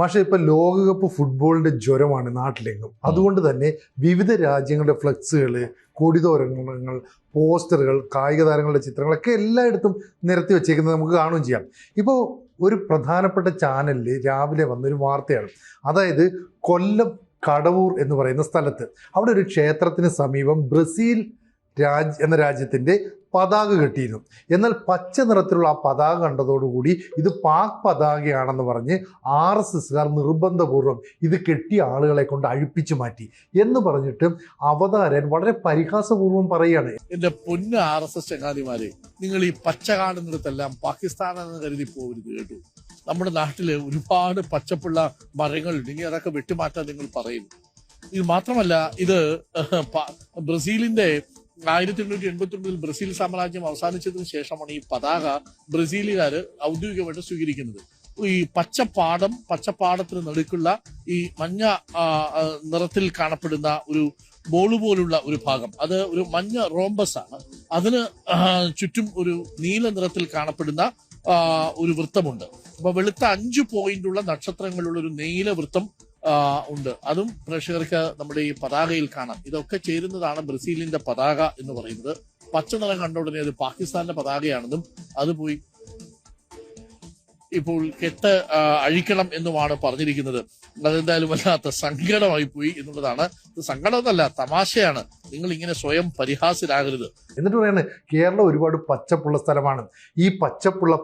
പക്ഷേ ഇപ്പം ലോകകപ്പ് ഫുട്ബോളിൻ്റെ ജ്വരമാണ് നാട്ടിലെങ്ങും. അതുകൊണ്ട് തന്നെ വിവിധ രാജ്യങ്ങളുടെ ഫ്ലെക്സുകൾ, കൊടിതോരണങ്ങൾ, പോസ്റ്ററുകൾ, കായിക താരങ്ങളുടെ ചിത്രങ്ങളൊക്കെ എല്ലായിടത്തും നിരത്തി വെച്ചേക്കുന്നത് നമുക്ക് കാണുകയും ചെയ്യാം. ഇപ്പോൾ ഒരു പ്രധാനപ്പെട്ട ചാനലിൽ രാവിലെ വന്നൊരു വാർത്തയാണ്. അതായത് കൊല്ലം കടവൂർ എന്ന് പറയുന്ന സ്ഥലത്ത് അവിടെ ഒരു ക്ഷേത്രത്തിന് സമീപം ബ്രസീൽ എന്ന രാജ്യത്തിൻ്റെ പതാക കെട്ടിയിരുന്നു. എന്നാൽ പച്ച നിറത്തിലുള്ള ആ പതാക കണ്ടതോടുകൂടി ഇത് പാക് പതാകയാണെന്ന് പറഞ്ഞ് RSSകാർ നിർബന്ധപൂർവ്വം ഇത് കെട്ടിയ ആളുകളെ കൊണ്ട് അഴിപ്പിച്ചു മാറ്റി എന്ന് പറഞ്ഞിട്ട് അവതാരൻ വളരെ പരിഹാസപൂർവ്വം പറയുകയാണ്. എന്റെ പൊന്ന് RSS ചങ്ങാതിമാരെ, നിങ്ങൾ ഈ പച്ച കാണുന്നിടത്തെല്ലാം പാകിസ്ഥാനെന്ന് കരുതി പോകരുത് കേട്ടു. നമ്മുടെ നാട്ടില് ഒരുപാട് പച്ചപ്പുള്ള മരങ്ങളുണ്ട്, ഇനി അതൊക്കെ വെട്ടിമാറ്റാൻ നിങ്ങൾ പറയുന്നു. ഇത് മാത്രമല്ല, ഇത് ബ്രസീലിന്റെ 1889 ബ്രസീൽ സാമ്രാജ്യം അവസാനിച്ചതിന് ശേഷമാണ് ഈ പതാക ബ്രസീലുകാര് ഔദ്യോഗികമായിട്ട് സ്വീകരിക്കുന്നത്. ഈ പച്ചപ്പാടത്തിന് നടുക്കുള്ള ഈ മഞ്ഞ നിറത്തിൽ കാണപ്പെടുന്ന ഒരു ബോള് പോലുള്ള ഒരു ഭാഗം, അത് ഒരു മഞ്ഞ റോംബസ് ആണ്. അതിന് ചുറ്റും ഒരു നീല നിറത്തിൽ കാണപ്പെടുന്ന ഒരു വൃത്തമുണ്ട്. അപ്പൊ വെളുത്ത 5 പോയിന്റുള്ള നക്ഷത്രങ്ങളുള്ള ഒരു നീല വൃത്തം ഉണ്ട്. അതും പ്രേക്ഷകർക്ക് നമ്മുടെ ഈ പതാകയിൽ കാണാം. ഇതൊക്കെ ചേരുന്നതാണ് ബ്രസീലിന്റെ പതാക എന്ന് പറയുന്നത്. പച്ച നിറം കണ്ട ഉടനെ അത് പാകിസ്ഥാന്റെ പതാകയാണെന്നും അത് പോയി ഇപ്പോൾ കെട്ട് അഴിക്കണം എന്നുമാണ് പറഞ്ഞിരിക്കുന്നത്. അതെന്തായാലും വല്ലാത്ത സങ്കടമായി പോയി എന്നുള്ളതാണ്. ഇത് സങ്കടമൊന്നല്ല, തമാശയാണ്. നിങ്ങൾ ഇങ്ങനെ സ്വയം പരിഹാസ്യരാകരുത്. എന്നിട്ട് പറയാണ് കേരളം ഒരുപാട് പച്ചപ്പുള്ള സ്ഥലമാണ്, ഈ പച്ചപ്പുള്ള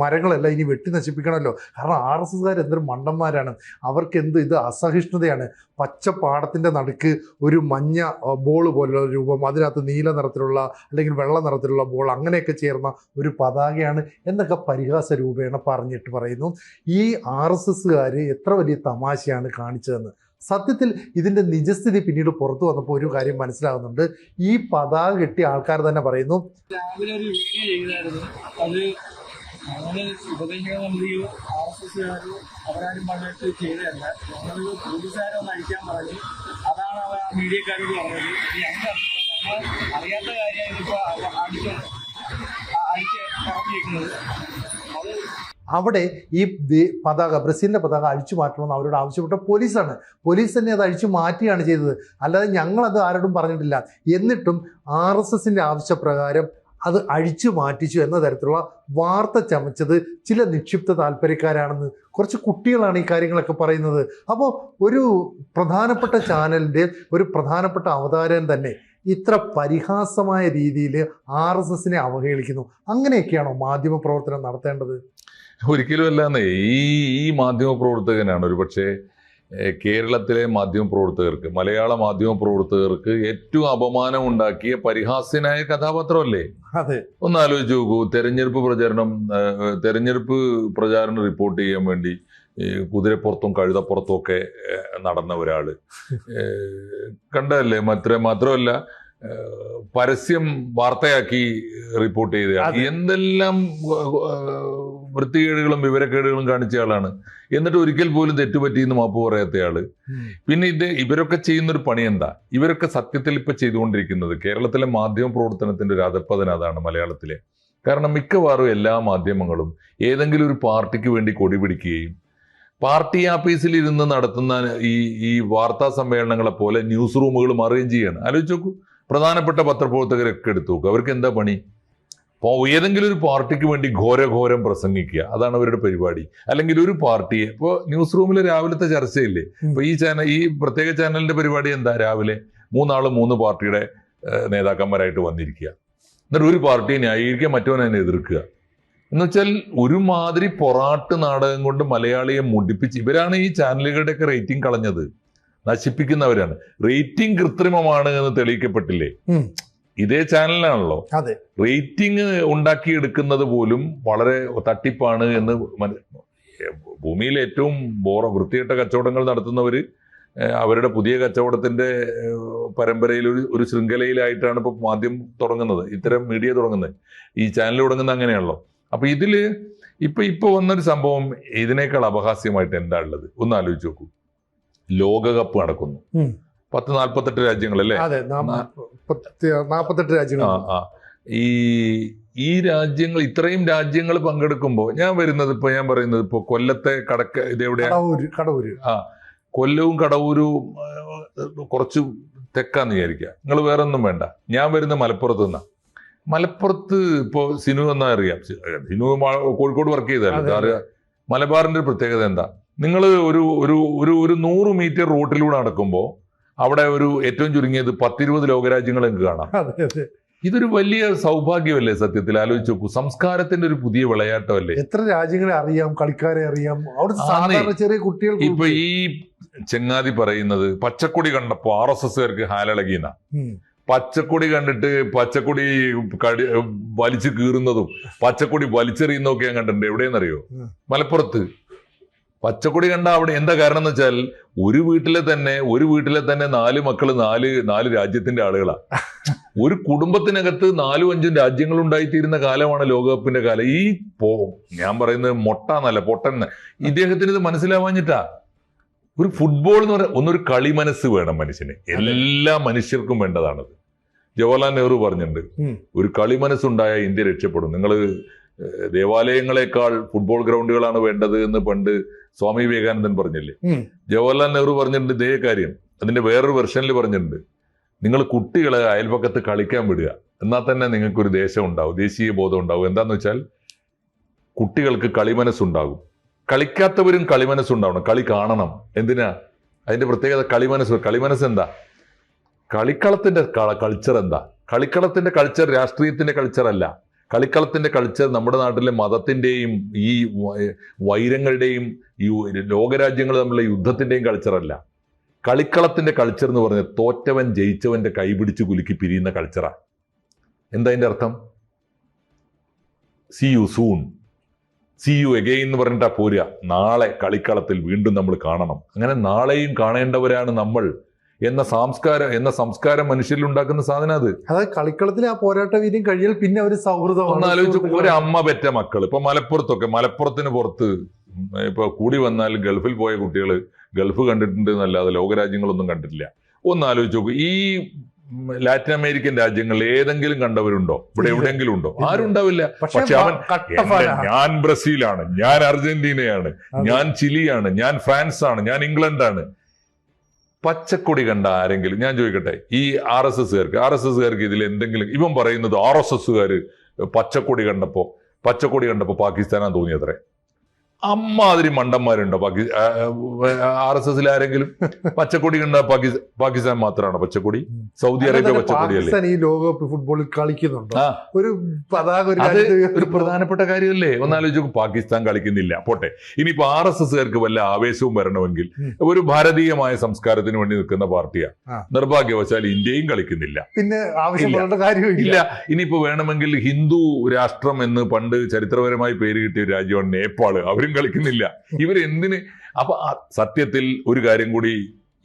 മരങ്ങളെല്ലാം ഇനി വെട്ടി നശിപ്പിക്കണമല്ലോ. കാരണം RSSകാർ എന്തൊരു മണ്ടന്മാരാണ്, അവർക്ക് ഇത് അസഹിഷ്ണുതയാണ്. പച്ചപ്പാടത്തിൻ്റെ നടുക്ക് ഒരു മഞ്ഞ ബോള് പോലുള്ള രൂപം, അതിനകത്ത് നീല നിറത്തിലുള്ള അല്ലെങ്കിൽ വെള്ള നിറത്തിലുള്ള ബോൾ, അങ്ങനെയൊക്കെ ചേർന്ന ഒരു പതാകയാണ് എന്നൊക്കെ പരിഹാസ രൂപേണ പറഞ്ഞിട്ട് പറയുന്നു. ഈ RSSകാർ എത്ര വലിയ തമാശയാണ് കാണിച്ചതെന്ന്. സത്യത്തിൽ ഇതിൻ്റെ നിജസ്ഥിതി പിന്നീട് പുറത്തു വന്നപ്പോൾ ഒരു കാര്യം മനസ്സിലാകുന്നുണ്ട്. ഈ പതാക കെട്ടിയ ആൾക്കാർ തന്നെ പറയുന്നു, രാവിലെ ഒരു വീഡിയോ ചെയ്തായിരുന്നു, അത് ഞങ്ങൾ ഉപദേശക സമിതിയോ RSSകാരോ അവരാരും പറഞ്ഞിട്ട് ചെയ്തതല്ല. ഞങ്ങൾ പോലീസുകാരെ ഒന്ന് അഴിക്കാൻ പറഞ്ഞു, അതാണ് അവർ മീഡിയക്കാരോട് പറഞ്ഞത്. ഞങ്ങൾ അറിയാത്ത കാര്യമാണ് ഇപ്പോൾ അടിച്ച് പറഞ്ഞിരിക്കുന്നത്. അത് അവിടെ ഈ ബ്രസീലിൻ്റെ പതാക അഴിച്ചു മാറ്റണമെന്ന് അവരോട് ആവശ്യപ്പെട്ട പോലീസാണ്. പോലീസ് തന്നെ അത് അഴിച്ചു മാറ്റുകയാണ് ചെയ്തത്, അല്ലാതെ ഞങ്ങളത് ആരോടും പറഞ്ഞിട്ടില്ല. എന്നിട്ടും RSSൻ്റെ ആവശ്യപ്രകാരം അത് അഴിച്ചു മാറ്റിച്ചു എന്ന തരത്തിലുള്ള വാർത്ത ചമച്ചത് ചില നിക്ഷിപ്ത താല്പര്യക്കാരാണെന്ന് കുറച്ച് കുട്ടികളാണ് ഈ കാര്യങ്ങളൊക്കെ പറയുന്നത്. അപ്പോൾ ഒരു പ്രധാനപ്പെട്ട ചാനലിൻ്റെ ഒരു പ്രധാനപ്പെട്ട അവതാരകൻ തന്നെ ഇത്ര പരിഹാസമായ രീതിയിൽ RSSനെ അവഹേളിക്കുന്നു. അങ്ങനെയൊക്കെയാണോ മാധ്യമ പ്രവർത്തനം നടത്തേണ്ടത്? ഒരിക്കലും അല്ലാന്നേ. ഈ മാധ്യമ പ്രവർത്തകനാണ് ഒരു പക്ഷേ കേരളത്തിലെ മാധ്യമ പ്രവർത്തകർക്ക്, മലയാള മാധ്യമ പ്രവർത്തകർക്ക് ഏറ്റവും അപമാനം ഉണ്ടാക്കിയ പരിഹാസ്യനായ കഥാപാത്രമല്ലേ? അതെ, ഒന്ന് ആലോചിച്ച് നോക്കൂ. തെരഞ്ഞെടുപ്പ് പ്രചാരണം റിപ്പോർട്ട് ചെയ്യാൻ വേണ്ടി കുതിരപ്പുറത്തും കഴുതപ്പുറത്തും ഒക്കെ നടന്ന ഒരാള് കണ്ടതല്ലേ? മാത്രമല്ല പരസ്യം വാർത്തയാക്കി റിപ്പോർട്ട് ചെയ്ത എന്തെല്ലാം വൃത്തികേടുകളും വിവരക്കേടുകളും കാണിച്ച ആളാണ്. എന്നിട്ട് ഒരിക്കൽ പോലും തെറ്റുപറ്റിയെന്ന് മാപ്പ് പറയാത്തയാള്. പിന്നെ ഇവരൊക്കെ ചെയ്യുന്നൊരു പണി എന്താ? ഇവരൊക്കെ സത്യത്തിൽ ഇപ്പൊ ചെയ്തുകൊണ്ടിരിക്കുന്നത് കേരളത്തിലെ മാധ്യമ പ്രവർത്തനത്തിന്റെ ഒരു അധപ്പതനം അതാണ് മലയാളത്തിലെ. കാരണം മിക്കവാറും എല്ലാ മാധ്യമങ്ങളും ഏതെങ്കിലും ഒരു പാർട്ടിക്ക് വേണ്ടി കൊടി പിടിക്കുകയും പാർട്ടി ആഫീസിൽ ഇരുന്ന് നടത്തുന്ന ഈ വാർത്താ സമ്മേളനങ്ങളെ പോലെ ന്യൂസ് റൂമുകൾ അറേഞ്ച് ചെയ്യണം. ആലോചിച്ച് നോക്കൂ. പ്രധാനപ്പെട്ട പത്രപ്രവർത്തകരൊക്കെ എടുത്തു നോക്കുക. അവർക്ക് എന്താ പണി? ഏതെങ്കിലും ഒരു പാർട്ടിക്ക് വേണ്ടി ഘോരഘോരം പ്രസംഗിക്കുക, അതാണ് അവരുടെ പരിപാടി. അല്ലെങ്കിൽ ഒരു പാർട്ടിയെ ഇപ്പോൾ ന്യൂസ് റൂമിൽ രാവിലത്തെ ചർച്ചയില്ലേ, ഇപ്പൊ ഈ പ്രത്യേക ചാനലിന്റെ പരിപാടി എന്താ? രാവിലെ 3 പാർട്ടിയുടെ നേതാക്കന്മാരായിട്ട് വന്നിരിക്കുക, എന്നിട്ട് ഒരു പാർട്ടിയെ ന്യായീകരിക്കുക, മറ്റവനെ എതിർക്കുക. എന്നുവെച്ചാൽ ഒരുമാതിരി പൊറാട്ട് നാടകം കൊണ്ട് മലയാളിയെ മുടിപ്പിച്ച് ഇവരാണ് ഈ ചാനലുകളുടെയൊക്കെ റേറ്റിംഗ് കളഞ്ഞത്, നശിപ്പിക്കുന്നവരാണ്. റേറ്റിംഗ് കൃത്രിമമാണ് എന്ന് തെളിയിക്കപ്പെട്ടില്ലേ? ഇതേ ചാനലിലാണല്ലോ. റേറ്റിംഗ് ഉണ്ടാക്കിയെടുക്കുന്നത് പോലും വളരെ തട്ടിപ്പാണ് എന്ന്. ഭൂമിയിൽ ഏറ്റവും വൃത്തികെട്ട കച്ചവടങ്ങൾ നടത്തുന്നവര് അവരുടെ പുതിയ കച്ചവടത്തിന്റെ പരമ്പരയിൽ ഒരു ശൃംഖലയിലായിട്ടാണ് ഇപ്പൊ മാധ്യമം തുടങ്ങുന്നത്, ഇത്തരം മീഡിയ തുടങ്ങുന്നത്. ഈ ചാനൽ തുടങ്ങുന്നത് അങ്ങനെയാണല്ലോ. അപ്പൊ ഇതില് ഇപ്പൊ വന്നൊരു സംഭവം ഇതിനേക്കാൾ അപഹാസ്യമായിട്ട് എന്താ ഉള്ളത്? ഒന്ന് ആലോചിച്ച് നോക്കൂ. ലോകകപ്പ് നടക്കുന്നു, 40-48 രാജ്യങ്ങളല്ലേ? 48 രാജ്യങ്ങൾ. ഈ രാജ്യങ്ങൾ ഇത്രയും രാജ്യങ്ങൾ പങ്കെടുക്കുമ്പോൾ ഞാൻ പറയുന്നത് ഇപ്പൊ കൊല്ലത്തെ ഇതെവിടെയാ കടവൂര് കൊല്ലവും കടവൂരും കുറച്ച് തെക്കാന്ന് വിചാരിക്കുക. നിങ്ങൾ വേറെ ഒന്നും വേണ്ട. ഞാൻ വരുന്ന മലപ്പുറത്ത് നിന്നാ. മലപ്പുറത്ത് ഇപ്പോ സിനു എന്നാ അറിയാം. സിനു കോഴിക്കോട് വർക്ക് ചെയ്തല്ലോ. മലബാറിന്റെ പ്രത്യേകത എന്താ? നിങ്ങൾ ഒരു 100 മീറ്റർ റോട്ടിലൂടെ നടക്കുമ്പോൾ അവിടെ ഏറ്റവും ചുരുങ്ങിയത് 10-20 ലോകരാജ്യങ്ങൾ നിങ്ങൾക്ക് കാണാം. ഇതൊരു വലിയ സൗഭാഗ്യമല്ലേ സത്യത്തിൽ? ആലോചിച്ച് നോക്കൂ. സംസ്കാരത്തിന്റെ ഒരു പുതിയ വിളയാട്ടമല്ലേ? എത്ര രാജ്യങ്ങളെ അറിയാം, കളിക്കാരെ അറിയാം, അവിടെ സാധാരണ ചെറിയ കുട്ടികൾ. ഇപ്പൊ ഈ ചെങ്ങാതി പറയുന്നത് പച്ചക്കൊടി കണ്ടപ്പോ RSSകാർക്ക് ഹാലിളകിയെന്ന. പച്ചക്കൊടി കണ്ടിട്ട് പച്ചക്കൊടി വലിച്ചു കീറുന്നതും പച്ചക്കൊടി വലിച്ചെറിയുന്നതും ഒക്കെ ഞാൻ കണ്ടിട്ടുണ്ട്. എവിടെയെന്നറിയോ? മലപ്പുറത്ത്. പച്ചക്കൊടി കണ്ട അവിടെ എന്താ കാരണം എന്ന് വെച്ചാൽ ഒരു വീട്ടിലെ തന്നെ 4 മക്കള് 4 രാജ്യത്തിന്റെ ആളുകളാ. ഒരു കുടുംബത്തിനകത്ത് 4-5 രാജ്യങ്ങൾ ഉണ്ടായിത്തീരുന്ന കാലമാണ് ലോകകപ്പിന്റെ കാലം. ഞാൻ പറയുന്നത് മൊട്ടാന്നല്ല, പൊട്ടൻ. ഇദ്ദേഹത്തിന് ഇത് മനസ്സിലാവാഞ്ഞിട്ടാ. ഒരു ഫുട്ബോൾ എന്ന് പറഞ്ഞാൽ ഒന്നൊരു കളി മനസ്സ് വേണം മനുഷ്യന്. എല്ലാ മനുഷ്യർക്കും വേണ്ടതാണത്. ജവഹർലാൽ നെഹ്റു പറഞ്ഞിട്ടുണ്ട്, ഒരു കളി മനസ്സുണ്ടായ ഇന്ത്യ രക്ഷപ്പെടും. നിങ്ങൾ ദേവാലയങ്ങളെക്കാൾ ഫുട്ബോൾ ഗ്രൗണ്ടുകളാണ് വേണ്ടത് എന്ന് പണ്ട് സ്വാമി വിവേകാനന്ദൻ പറഞ്ഞില്ലേ? ജവഹർലാൽ നെഹ്റു പറഞ്ഞിട്ടുണ്ട് ഇതേ കാര്യം. അതിന്റെ വേറൊരു വെർഷനിൽ പറഞ്ഞിട്ടുണ്ട്, നിങ്ങൾ കുട്ടികളെ അയൽപക്കത്ത് കളിക്കാൻ വിടുക, എന്നാൽ തന്നെ നിങ്ങൾക്കൊരു ദേശം ഉണ്ടാവും, ദേശീയ ബോധം ഉണ്ടാവും. എന്താന്ന് വെച്ചാൽ കുട്ടികൾക്ക് കളിമനസ്സുണ്ടാകും. കളിക്കാത്തവരും കളിമനസ്സുണ്ടാവണം, കളി കാണണം. എന്തിനാ? അതിന്റെ പ്രത്യേകത കളിമനസ്സ് എന്താ? കളിക്കളത്തിന്റെ കൾച്ചർ എന്താ? കളിക്കളത്തിന്റെ കൾച്ചർ രാഷ്ട്രീയത്തിന്റെ കൾച്ചർ അല്ല. കളിക്കളത്തിന്റെ കൾച്ചർ നമ്മുടെ നാട്ടിലെ മതത്തിന്റെയും ഈ വൈരങ്ങളുടെയും ഈ ലോകരാജ്യങ്ങൾ തമ്മിലുള്ള യുദ്ധത്തിന്റെയും കൾച്ചറല്ല. കളിക്കളത്തിന്റെ കൾച്ചർ എന്ന് പറഞ്ഞാൽ തോറ്റവൻ ജയിച്ചവന്റെ കൈപിടിച്ച് കുലുക്കി പിരിയുന്ന കൾച്ചറാ. എന്താ അതിന്റെ അർത്ഥം? See you soon, see you again എന്ന് പറഞ്ഞിട്ടാ പോരുക. നാളെ കളിക്കളത്തിൽ വീണ്ടും നമ്മൾ കാണണം. അങ്ങനെ നാളെയും കാണേണ്ടവരാണ് നമ്മൾ എന്ന സംസ്കാരം മനുഷ്യരിൽ ഉണ്ടാക്കുന്ന സാധനം അത്. അതായത് കളിക്കളത്തിൽ ആ പോരാട്ട വീര്യം കഴിയാൽ പിന്നെ ഒരു സൗഹൃദം. ഒന്ന് ആലോചിച്ച്, ഒരു അമ്മ പെറ്റ മക്കൾ ഇപ്പൊ മലപ്പുറത്തിന് പുറത്ത് ഇപ്പൊ കൂടി വന്നാൽ ഗൾഫിൽ പോയ കുട്ടികൾ ഗൾഫ് കണ്ടിട്ടുണ്ട് എന്നല്ലാതെ ലോകരാജ്യങ്ങളൊന്നും കണ്ടിട്ടില്ല. ഒന്ന് ആലോചിച്ച് നോക്കൂ. ഈ ലാറ്റിൻ അമേരിക്കൻ രാജ്യങ്ങളിൽ ഏതെങ്കിലും കണ്ടവരുണ്ടോ? ഇവിടെ എവിടെയെങ്കിലും ഉണ്ടോ? ആരും ഉണ്ടാവില്ല. പക്ഷെ ഞാൻ ബ്രസീലാണ്, ഞാൻ അർജന്റീനയാണ്, ഞാൻ ചിലിയാണ്, ഞാൻ ഫ്രാൻസാണ്, ഞാൻ ഇംഗ്ലണ്ടാണ്. പച്ചക്കൊടി കണ്ട ആരെങ്കിലും, ഞാൻ ചോദിക്കട്ടെ, ഈ RSSകാർക്ക് ഇതിൽ എന്തെങ്കിലും, ഇവൻ പറയുന്നത് RSSകാര് പച്ചക്കൊടി കണ്ടപ്പോ പാകിസ്ഥാനാന്ന് തോന്നിയത്രേ. അമ്മാതിരി മണ്ടന്മാരുണ്ടോ RSSൽ ആരെങ്കിലും? പച്ചക്കൊടി കണ്ട പാകിസ്ഥാൻ മാത്രമാണോ പച്ചക്കൊടി? സൗദി അറേബ്യ പച്ചക്കൊടിയല്ലേ? ഈ ലോകകപ്പ് ഫുട്ബോളിൽ കളിക്കുന്നുണ്ടോ? ഒരു പ്രധാനപ്പെട്ട കാര്യമല്ലേ? ഒന്നാലോചിച്ച്, പാകിസ്ഥാൻ കളിക്കുന്നില്ല, പോട്ടെ. ഇനിയിപ്പോ RSSകാർക്ക് വല്ല ആവേശവും വരണമെങ്കിൽ ഒരു ഭാരതീയമായ സംസ്കാരത്തിന് വേണ്ടി നിൽക്കുന്ന പാർട്ടിയാ. നിർഭാഗ്യവശാൽ ഇന്ത്യയും കളിക്കുന്നില്ല. പിന്നെ ആവശ്യമുള്ള കാര്യമില്ല. ഇനിയിപ്പോ വേണമെങ്കിൽ ഹിന്ദു രാഷ്ട്രം എന്ന് പണ്ട് ചരിത്രപരമായി പേര് കിട്ടിയ രാജ്യമാണ് നേപ്പാള്. അവരും കളിക്കുന്നില്ല. ഇവരെന്തിന്? അപ്പൊ സത്യത്തിൽ ഒരു കാര്യം കൂടി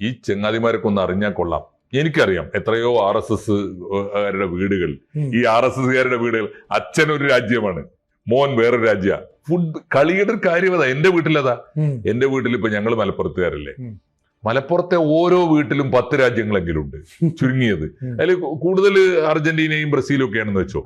ഈ ചങ്ങാതിമാരൊക്കെ ഒന്ന് അറിഞ്ഞാൽ കൊള്ളാം. എനിക്കറിയാം എത്രയോ RSSകാരുടെ വീടുകൾ, ഈ RSSകാരുടെ വീടുകൾ, അച്ഛനൊരു രാജ്യമാണ്, മോൻ വേറൊരു രാജ്യ. കളിയുടെ ഒരു കാര്യം അതാ. എന്റെ വീട്ടിൽ ഇപ്പൊ ഞങ്ങൾ മലപ്പുറത്തുകാരല്ലേ, മലപ്പുറത്തെ ഓരോ വീട്ടിലും 10 രാജ്യങ്ങളെങ്കിലും ഉണ്ട് ചുരുങ്ങിയത്. അതിൽ കൂടുതൽ അർജന്റീനയും ബ്രസീലും ഒക്കെയാണെന്ന് വെച്ചോ.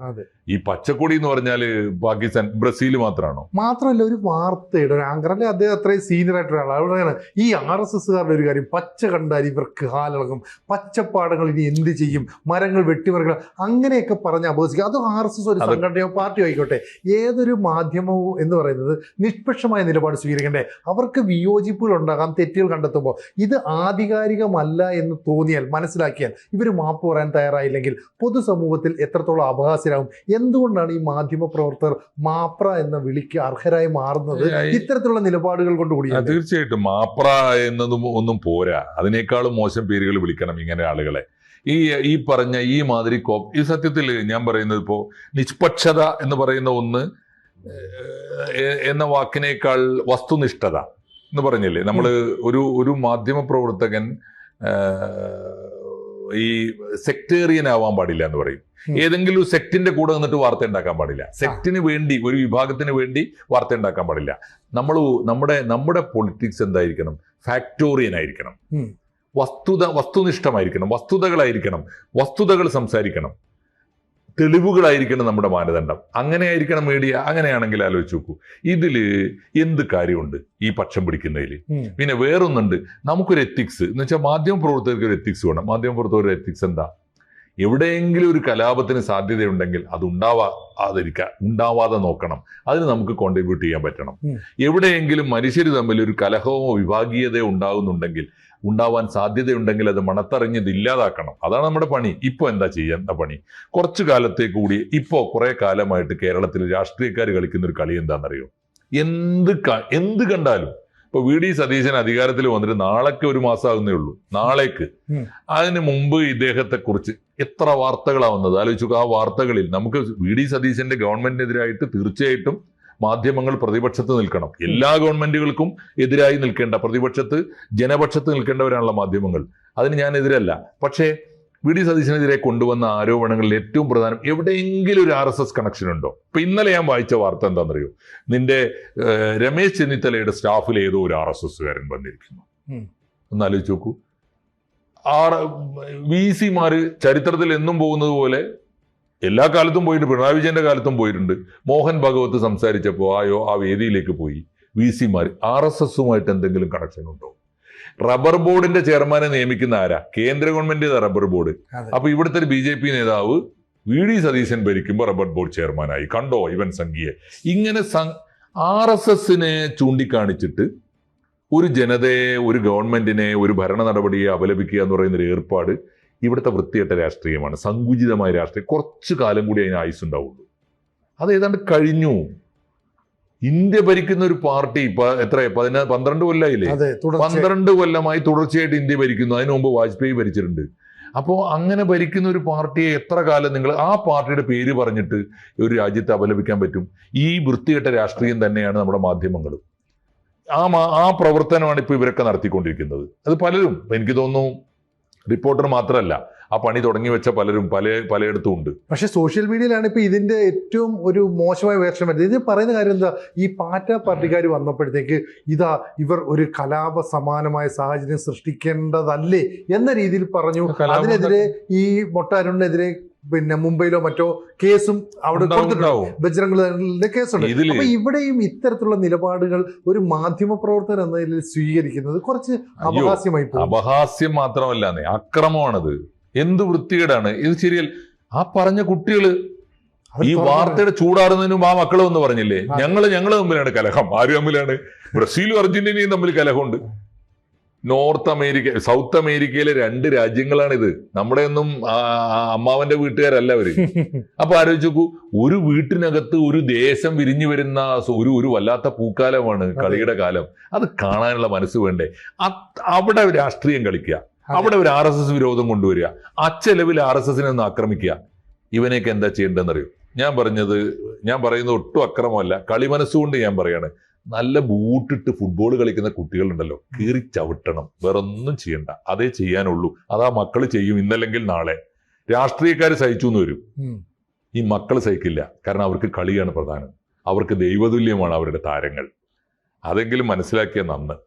ഈ പച്ചക്കൊടി എന്ന് പറഞ്ഞാല് പാകിസ്ഥാൻ ബ്രസീൽ മാത്രമാണോ? മാത്രമല്ല, ഒരു വാർത്തയുടെ ഒരു ആങ്കറല്ലേ, അദ്ദേഹം അത്രയും സീനിയർ ആയിട്ടുള്ള ആളാണ്. ഈ RSSകാരുടെ ഒരു കാര്യം, പച്ച കണ്ടാൽ ഇവർക്ക് ഹാലിളകും, പച്ചപ്പാടങ്ങൾ ഇനി എന്ത് ചെയ്യും, മരങ്ങൾ വെട്ടിമറിക്കണം, അങ്ങനെയൊക്കെ പറഞ്ഞ് അപഹസിക്കുക. അത് RSS ഒരു സംഘടനയോ പാർട്ടിയോ ആയിക്കോട്ടെ, ഏതൊരു മാധ്യമവും എന്ന് പറയുന്നത് നിഷ്പക്ഷമായ നിലപാട് സ്വീകരിക്കണ്ടേ. അവർക്ക് വിയോജിപ്പുകൾ ഉണ്ടാകാം, തെറ്റുകൾ കണ്ടെത്തുമ്പോൾ. ഇത് ആധികാരികമല്ല എന്ന് തോന്നിയാൽ, മനസ്സിലാക്കിയാൽ, ഇവർ മാപ്പ് പറയാൻ തയ്യാറായില്ലെങ്കിൽ പൊതുസമൂഹത്തിൽ എത്രത്തോളം അപഹാസ്യരാകും. എന്തുകൊണ്ടാണ് ഈ മാധ്യമ പ്രവർത്തകർ മാപ്ര എന്ന വിളിക്ക് അർഹരായി മാറുന്നത്? ഇത്തരത്തിലുള്ള നിലപാടുകൾ കൊണ്ടുകൂടി. തീർച്ചയായിട്ടും മാപ്ര എന്നതും ഒന്നും പോരാ, അതിനേക്കാളും മോശം പേരുകൾ വിളിക്കണം ഇങ്ങനെ ആളുകളെ. ഈ പറഞ്ഞ ഈ മാതിരി ഈ സത്യത്തിൽ ഞാൻ പറയുന്നത് ഇപ്പോ നിഷ്പക്ഷത എന്ന് പറയുന്ന ഒന്ന് എന്ന വാക്കിനേക്കാൾ വസ്തുനിഷ്ഠത എന്ന് പറഞ്ഞില്ലേ നമ്മൾ? ഒരു മാധ്യമ പ്രവർത്തകൻ ഈ സെക്ടേറിയൻ ആവാൻ പാടില്ല എന്ന് പറയും. ഏതെങ്കിലും ഒരു സെക്ടിന്റെ കൂടെ നിന്നിട്ട് വാർത്ത ഉണ്ടാക്കാൻ പാടില്ല. സെക്ടിന് വേണ്ടി, ഒരു വിഭാഗത്തിന് വേണ്ടി വാർത്ത ഉണ്ടാക്കാൻ പാടില്ല. നമ്മുടെ പൊളിറ്റിക്സ് എന്തായിരിക്കണം? ഫാക്ടോറിയൻ ആയിരിക്കണം, വസ്തുനിഷ്ഠമായിരിക്കണം, വസ്തുതകളായിരിക്കണം, വസ്തുതകൾ സംസാരിക്കണം. തെളിവുകളായിരിക്കണം നമ്മുടെ മാനദണ്ഡം. അങ്ങനെയായിരിക്കണം മീഡിയ. അങ്ങനെയാണെങ്കിൽ ആലോചിച്ച് നോക്കൂ, ഇതില് എന്ത് കാര്യമുണ്ട് ഈ പക്ഷം പിടിക്കുന്നതിൽ? പിന്നെ വേറൊന്നുണ്ട്, നമുക്കൊരു എത്തിക്സ് എന്ന് വെച്ചാൽ മാധ്യമ പ്രവർത്തകർക്ക് ഒരു എത്തിക്സ് വേണം. മാധ്യമ പ്രവർത്തകരുടെ എത്തിക്സ് എന്താ? എവിടെയെങ്കിലും ഒരു കലാപത്തിന് സാധ്യതയുണ്ടെങ്കിൽ അത് ഉണ്ടാവാതെ നോക്കണം. അതിന് നമുക്ക് കോൺട്രിബ്യൂട്ട് ചെയ്യാൻ പറ്റണം. എവിടെയെങ്കിലും മനുഷ്യർ തമ്മിൽ ഒരു കലഹമോ വിഭാഗീയതയോ ഉണ്ടാവാൻ സാധ്യതയുണ്ടെങ്കിൽ അത് മണത്തറിഞ്ഞത് ഇല്ലാതാക്കണം. അതാണ് നമ്മുടെ പണി. ഇപ്പൊ എന്താ ചെയ്യുന്ന പണി? കുറച്ചു കാലത്തേക്ക് കൂടി ഇപ്പോ കുറെ കാലമായിട്ട് കേരളത്തിൽ രാഷ്ട്രീയക്കാർ കളിക്കുന്ന ഒരു കളി എന്താണെന്നറിയോ? എന്ത് കണ്ടാലും ഇപ്പൊ വി.ഡി. സതീശൻ അധികാരത്തിൽ വന്നിട്ട് നാളേക്ക് 1 മാസമാകുന്നേ ഉള്ളൂ. നാളേക്ക്. അതിന് മുമ്പ് ഇദ്ദേഹത്തെ കുറിച്ച് എത്ര വാർത്തകളാവുന്നത് ആലോചിച്ചു. ആ വാർത്തകളിൽ നമുക്ക് വി.ഡി. സതീശന്റെ ഗവൺമെന്റിനെതിരായിട്ട് തീർച്ചയായിട്ടും മാധ്യമങ്ങൾ പ്രതിപക്ഷത്ത് നിൽക്കണം. എല്ലാ ഗവൺമെന്റുകൾക്കും എതിരായി നിൽക്കേണ്ട, പ്രതിപക്ഷത്ത് ജനപക്ഷത്ത് നിൽക്കേണ്ടവരാണല്ലോ മാധ്യമങ്ങൾ. അതിന് ഞാൻ എതിരല്ല. പക്ഷേ വി.ഡി. സതീശനെതിരെ കൊണ്ടുവന്ന ആരോപണങ്ങളിൽ ഏറ്റവും പ്രധാനം എവിടെയെങ്കിലും ഒരു RSS കണക്ഷൻ ഉണ്ടോ? ഇപ്പൊ ഇന്നലെ ഞാൻ വായിച്ച വാർത്ത എന്താണെന്നറിയോ? നിന്റെ രമേശ് ചെന്നിത്തലയുടെ സ്റ്റാഫിൽ ഏതോ ഒരു RSSകാരൻ വന്നിരിക്കുന്നു. ഒന്ന് ആലോചിച്ച് നോക്കൂ. VC-മാര് ചരിത്രത്തിൽ എന്നും പോകുന്നത് പോലെ എല്ലാ കാലത്തും പോയിട്ടുണ്ട്. പിണറായി വിജയന്റെ കാലത്തും പോയിട്ടുണ്ട്. മോഹൻ ഭഗവത് സംസാരിച്ചപ്പോൾ ആ വേദിയിലേക്ക് പോയി. VC-മാർ RSSുമായിട്ട് എന്തെങ്കിലും കണക്ഷൻ ഉണ്ടോ? റബ്ബർ ബോർഡിന്റെ ചെയർമാനെ നിയമിക്കുന്ന ആരാ? കേന്ദ്ര ഗവൺമെന്റ് റബ്ബർ ബോർഡ്. അപ്പൊ ഇവിടുത്തെ ഒരു BJP നേതാവ് വി.ഡി. സതീശൻ ഭരിക്കുമ്പോൾ റബ്ബർ ബോർഡ് ചെയർമാനായി. കണ്ടോ ഇവൻ സംഖ്യയെ? ഇങ്ങനെ RSSനെ ചൂണ്ടിക്കാണിച്ചിട്ട് ഒരു ജനതയെ, ഒരു ഗവൺമെന്റിനെ, ഒരു ഭരണ നടപടിയെ അപലപിക്കുക എന്ന് പറയുന്ന ഒരു ഏർപ്പാട് ഇവിടുത്തെ വൃത്തികെട്ട രാഷ്ട്രീയമാണ്. സങ്കുചിതമായ രാഷ്ട്രീയം. കുറച്ചു കാലം കൂടി അതിന് ആയുസ് ഉണ്ടാവുള്ളൂ. അത് ഏതാണ്ട് കഴിഞ്ഞു. ഇന്ത്യ ഭരിക്കുന്ന ഒരു പാർട്ടി ഇപ്പൊ 12 കൊല്ലമായില്ലേ? 12 കൊല്ലമായി തുടർച്ചയായിട്ട് ഇന്ത്യ ഭരിക്കുന്നു. അതിനു മുമ്പ് വാജ്പേയി ഭരിച്ചിട്ടുണ്ട്. അപ്പോൾ അങ്ങനെ ഭരിക്കുന്ന ഒരു പാർട്ടിയെ എത്ര കാലം നിങ്ങൾ ആ പാർട്ടിയുടെ പേര് പറഞ്ഞിട്ട് ഒരു രാജ്യത്തെ അപലപിക്കാൻ പറ്റും? ഈ വൃത്തികെട്ട രാഷ്ട്രീയം തന്നെയാണ് നമ്മുടെ മാധ്യമങ്ങളും. ആ പ്രവർത്തനമാണ് ഇപ്പൊ ഇവരൊക്കെ നടത്തിക്കൊണ്ടിരിക്കുന്നത്. അത് പലരും, എനിക്ക് തോന്നുന്നു റിപ്പോർട്ടർ മാത്രമല്ല, ആ പണി തുടങ്ങി വെച്ച പലരും പലയിടത്തും ഉണ്ട്. പക്ഷെ സോഷ്യൽ മീഡിയയിലാണ് ഇപ്പൊ ഇതിന്റെ ഏറ്റവും ഒരു മോശമായ വേർഷൻ വരുന്നത്. ഇത് പറയുന്ന കാര്യം എന്താ? ഈ പാറ്റ പാർട്ടിക്കാർ വന്നപ്പോഴത്തേക്ക് ഇവർ ഒരു കലാപ സമാനമായ സാഹചര്യം സൃഷ്ടിക്കേണ്ടതല്ലേ എന്ന രീതിയിൽ പറഞ്ഞു. അതിനെതിരെ ഈ മൊട്ടാരുണിനെതിരെ പിന്നെ മുംബൈയിലോ മറ്റോ കേസും അവിടെ കൊടുത്തിട്ടുണ്ടാവും. ബജ്രംഗിന്റെ കേസുണ്ട്. അപ്പൊ ഇവിടെയും ഇത്തരത്തിലുള്ള നിലപാടുകൾ ഒരു മാധ്യമ പ്രവർത്തകൻ എന്ന നിലയിൽ സ്വീകരിക്കുന്നത് കുറച്ച് അപഹാസ്യമായി പോകും. അപഹാസ്യം മാത്രമല്ല, അക്രമമാണത്. എന്ത് വൃത്തികേടാണ് ഇത്. ശരിയല്ല. ആ പറഞ്ഞ കുട്ടികള് ഈ വാർത്തയുടെ ചൂടാറുന്നതിന് മുമ്പ് ആ മക്കളെ ഒന്ന് പറഞ്ഞില്ലേ, ഞങ്ങള് തമ്മിലാണ് കലഹം. ആര് തമ്മിലാണ്? ബ്രസീലും അർജന്റീനയും തമ്മിൽ കലഹമുണ്ട്. സൗത്ത് അമേരിക്കയിലെ 2 രാജ്യങ്ങളാണിത്. നമ്മുടെ ഒന്നും അമ്മാവന്റെ വീട്ടുകാരല്ല അവര്. അപ്പൊ ആലോചിച്ച് നോക്കൂ, ഒരു വീട്ടിനകത്ത് ഒരു ദേശം വിരിഞ്ഞു വരുന്ന ഒരു വല്ലാത്ത പൂക്കാലമാണ് കളിയുടെ കാലം. അത് കാണാനുള്ള മനസ്സ് വേണ്ടേ? അവിടെ രാഷ്ട്രീയം കളിക്കുക, അവിടെ ഒരു RSS വിരോധം കൊണ്ടുവരിക, അച്ചെലവിൽ RSSനെ ഒന്ന് ആക്രമിക്കുക. ഇവനെയൊക്കെ എന്താ ചെയ്യേണ്ടതെന്നറിയോ? ഞാൻ പറയുന്നത് ഒട്ടും അക്രമമല്ല, കളിമനസ്സുകൊണ്ട് ഞാൻ പറയാണ്. നല്ല ബൂട്ടിട്ട് ഫുട്ബോൾ കളിക്കുന്ന കുട്ടികളുണ്ടല്ലോ, കീറി ചവിട്ടണം. വേറൊന്നും ചെയ്യണ്ട. അതേ ചെയ്യാനുള്ളൂ. അതാ മക്കൾ ചെയ്യും. ഇന്നല്ലെങ്കിൽ നാളെ. രാഷ്ട്രീയക്കാർ സഹിച്ചു എന്ന് വരും, ഈ മക്കൾ സഹിക്കില്ല. കാരണം അവർക്ക് കളിയാണ് പ്രധാനം. അവർക്ക് ദൈവതുല്യമാണ് അവരുടെ താരങ്ങൾ. അതെങ്കിലും മനസ്സിലാക്കിയ നന്ന്.